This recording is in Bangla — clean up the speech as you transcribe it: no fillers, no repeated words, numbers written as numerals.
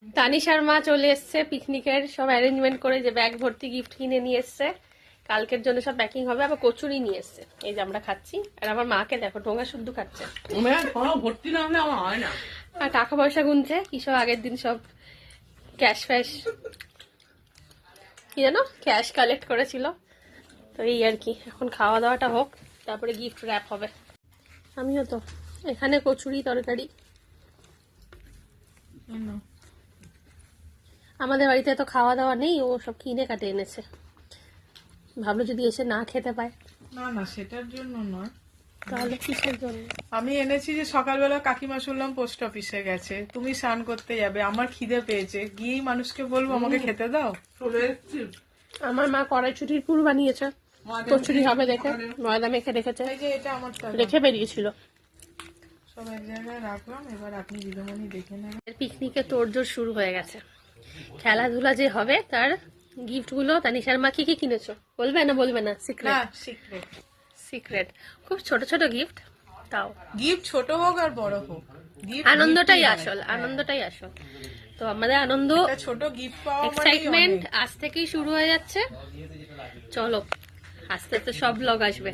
তানিশার মা চলে এসছে পিকনিকের সব অ্যারেঞ্জমেন্ট করে, যে ব্যাগ ভর্তি গিফট কিনে নিয়ে এসছে কালকের জন্য, সব প্যাকিং হবে। আবার কচুরি নিয়ে এসছে, এই যে আমরা খাচ্ছি। আর আমার মাকে দেখো ঠোঙা শুদ্ধ খাচ্ছে, ভর্তি না হলে আমার হয় না। আর টাকা পয়সা গুনছে কি সব আগের দিন সব ক্যাশ ফ্যাশ কি জানো ক্যাশ কালেক্ট করেছিল। তো এই আর কি, এখন খাওয়া দাওয়াটা হোক, তারপরে গিফট র্যাপ হবে। আমিও তো এখানে কচুরি তরকারি। আমাদের বাড়িতে তো খাওয়া দাওয়া নেই, ও সব কিনে কাটে এনেছে। ভাবলো যদি এসে না খেতে পায়। না না, সেটার জন্য নয়। তাহলে কিসের জন্য? আমি এনেছি যে সকালবেলা কাকিমা শুনলাম পোস্ট অফিসে গেছে, তুমি স্নান করতে যাবে, আমার খিদে পেয়েছে, গিয়েই মানুষকে বলবো আমাকে খেতে দাও। আমার মা কড়াইশুটির পুর বানিয়েছে, কচুরি হবে দেখে ময়দা মেখে রেখেছে, এই যে এটা আমার রেখে বেরিয়েছিল। সব এক জায়গায় রাখলাম, এবার আপনি দিদিমণি দেখে নেবেন। পিকনিকে তোড়জোড় শুরু হয়ে গেছে, খেলাধুলা যে হবে তার গিফট গুলো। তানিশার মা কি কি কিনেছো বলবে না? বলবে না, না, সিক্রেট সিক্রেট। সিক্রেট। খুব ছোট ছোট গিফট, তাও গিফট ছোট হোক আর বড় হোক, গিফট আনন্দটাই আসল, আনন্দটাই আসল। তো আমাদের আনন্দ, ছোট গিফট পাওয়া মানে এক্সাইটমেন্ট আজ থেকেই শুরু হয়ে যাচ্ছে। চলো আস্তে আস্তে সব ব্লগ আসবে।